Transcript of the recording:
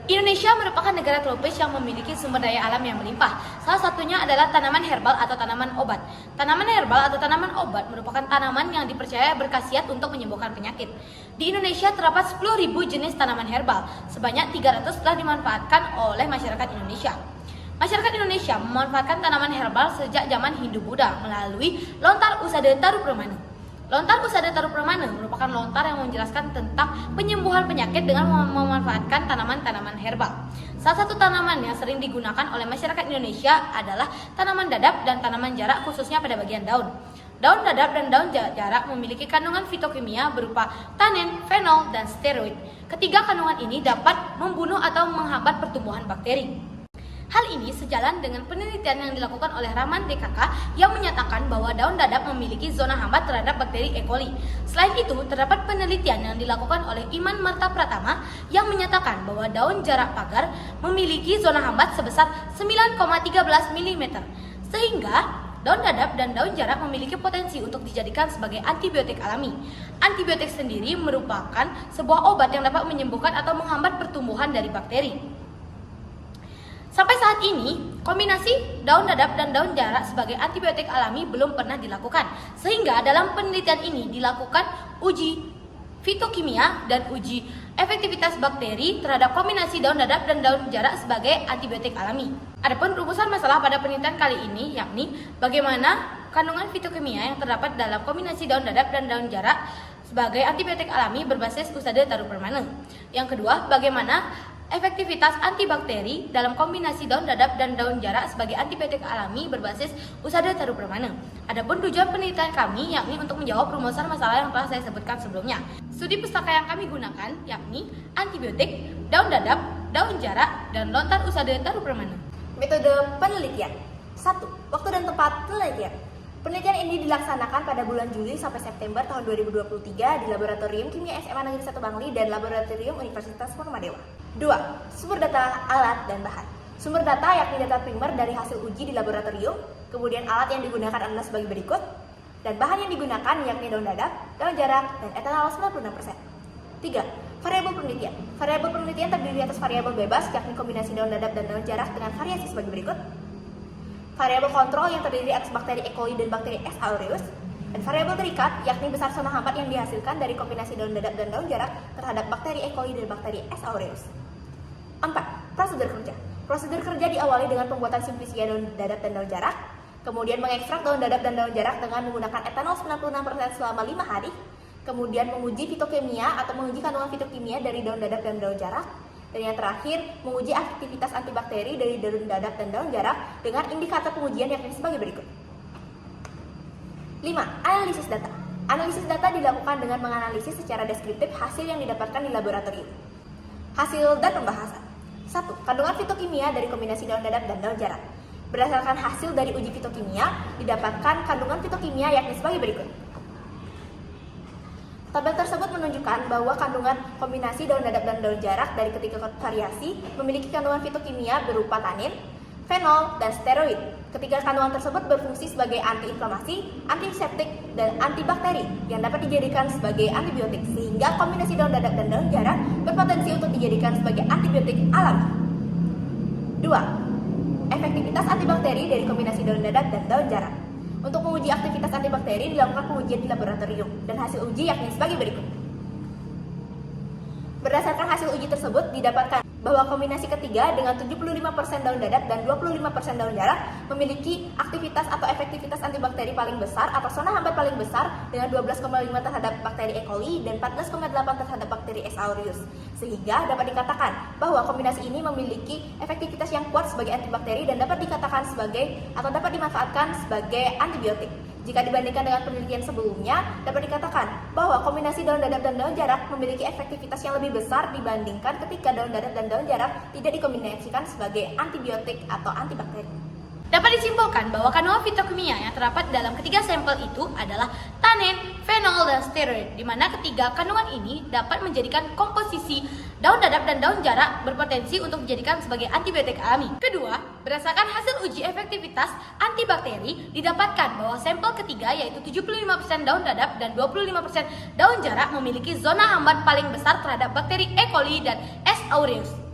Indonesia merupakan negara tropis yang memiliki sumber daya alam yang melimpah. Salah satunya adalah tanaman herbal atau tanaman obat. Tanaman herbal atau tanaman obat merupakan tanaman yang dipercaya berkhasiat untuk menyembuhkan penyakit. Di Indonesia terdapat 10.000 jenis tanaman herbal. Sebanyak 300 telah dimanfaatkan oleh masyarakat Indonesia. Masyarakat Indonesia memanfaatkan tanaman herbal sejak zaman Hindu-Buddha melalui lontar Usada Taru Pramana. Lontar Usada Taru Pramana merupakan lontar yang menjelaskan tentang penyembuhan penyakit dengan memanfaatkan tanaman-tanaman herbal. Salah satu tanaman yang sering digunakan oleh masyarakat Indonesia adalah tanaman dadap dan tanaman jarak, khususnya pada bagian daun. Daun dadap dan daun jarak memiliki kandungan fitokimia berupa tanin, fenol, dan steroid. Ketiga kandungan ini dapat membunuh atau menghambat pertumbuhan bakteri. Hal ini sejalan dengan penelitian yang dilakukan oleh Rahman DKK yang menyatakan bahwa daun dadap memiliki zona hambat terhadap bakteri E. coli. Selain itu, terdapat penelitian yang dilakukan oleh Iman Marta Pratama yang menyatakan bahwa daun jarak pagar memiliki zona hambat sebesar 9,13 mm. Sehingga daun dadap dan daun jarak memiliki potensi untuk dijadikan sebagai antibiotik alami. Antibiotik sendiri merupakan sebuah obat yang dapat menyembuhkan atau menghambat pertumbuhan dari bakteri. Sampai saat ini, kombinasi daun dadap dan daun jarak sebagai antibiotik alami belum pernah dilakukan. Sehingga dalam penelitian ini dilakukan uji fitokimia dan uji efektivitas bakteri terhadap kombinasi daun dadap dan daun jarak sebagai antibiotik alami. Adapun rumusan masalah pada penelitian kali ini yakni bagaimana kandungan fitokimia yang terdapat dalam kombinasi daun dadap dan daun jarak sebagai antibiotik alami berbasis Usada Taru Pramana. Yang kedua, bagaimana efektivitas antibakteri dalam kombinasi daun dadap dan daun jarak sebagai antibiotik alami berbasis Usada Taru Pramana. Adapun tujuan penelitian kami yakni untuk menjawab rumusan masalah yang telah saya sebutkan sebelumnya. Studi pustaka yang kami gunakan yakni antibiotik, daun dadap, daun jarak, dan lontar Usada Taru Pramana. Metode penelitian. 1. Waktu dan tempat penelitian. Penelitian ini dilaksanakan pada bulan Juli sampai September tahun 2023 di Laboratorium Kimia SMA Negeri 1 Bangli dan Laboratorium Universitas Muhammadiyah. 2. Sumber data alat dan bahan. Sumber data yakni data primer dari hasil uji di laboratorium, kemudian alat yang digunakan adalah sebagai berikut, dan bahan yang digunakan yakni daun dadap, daun jarak, dan etanol 96%. 3. Variabel penelitian. Variabel penelitian terdiri atas variabel bebas yakni kombinasi daun dadap dan daun jarak dengan variasi sebagai berikut. Variabel kontrol yang terdiri atas bakteri E. coli dan bakteri S. aureus, dan variabel terikat yakni besar zona hambat yang dihasilkan dari kombinasi daun dadap dan daun jarak terhadap bakteri E. coli dan bakteri S. aureus. 4. Prosedur kerja. Prosedur kerja diawali dengan pembuatan simplisia daun dadap dan daun jarak, kemudian mengekstrak daun dadap dan daun jarak dengan menggunakan etanol 96% selama 5 hari, kemudian menguji fitokimia atau menguji kandungan fitokimia dari daun dadap dan daun jarak, dan yang terakhir, menguji aktivitas antibakteri dari daun dadap dan daun jarak dengan indikator pengujian yakni sebagai berikut. 5. Analisis data. Analisis data dilakukan dengan menganalisis secara deskriptif hasil yang didapatkan di laboratorium. Hasil dan pembahasan. 1. Kandungan fitokimia dari kombinasi daun dadap dan daun jarak. Berdasarkan hasil dari uji fitokimia, didapatkan kandungan fitokimia yakni sebagai berikut. Tabel tersebut menunjukkan bahwa kandungan kombinasi daun dadap dan daun jarak dari ketiga variasi memiliki kandungan fitokimia berupa tanin, fenol, dan steroid. Ketiga kandungan tersebut berfungsi sebagai antiinflamasi, antiseptik, dan antibakteri yang dapat dijadikan sebagai antibiotik, sehingga kombinasi daun dadap dan daun jarak berpotensi untuk dijadikan sebagai antibiotik alami. 2. Efektivitas antibakteri dari kombinasi daun dadap dan daun jarak. Untuk menguji aktivitas antibakteri dilakukan pengujian di laboratorium dan hasil uji yakni sebagai berikut. Berdasarkan hasil uji tersebut didapatkan bahwa kombinasi ketiga dengan 75% daun dadap dan 25% daun jarak memiliki aktivitas atau efektivitas antibakteri paling besar atau zona hambat paling besar dengan 12,5 terhadap bakteri E. coli dan 14,8 terhadap bakteri S. aureus. Sehingga dapat dikatakan bahwa kombinasi ini memiliki efektivitas yang kuat sebagai antibakteri dan dapat dikatakan sebagai atau dapat dimanfaatkan sebagai antibiotik. Jika dibandingkan dengan penelitian sebelumnya, dapat dikatakan bahwa kombinasi daun dadap dan daun jarak memiliki efektivitas yang lebih besar dibandingkan ketika daun dadap dan daun jarak tidak dikombinasikan sebagai antibiotik atau antibakteri. Dapat disimpulkan bahwa kandungan fitokimia yang terdapat dalam ketiga sampel itu adalah tanin, fenol, dan steroid, di mana ketiga kandungan ini dapat menjadikan komposisi daun dadap dan daun jarak berpotensi untuk dijadikan sebagai antibiotik alami. Kedua, berdasarkan hasil uji efektivitas antibakteri, didapatkan bahwa sampel ketiga yaitu 75% daun dadap dan 25% daun jarak memiliki zona hambat paling besar terhadap bakteri E. coli dan S. aureus.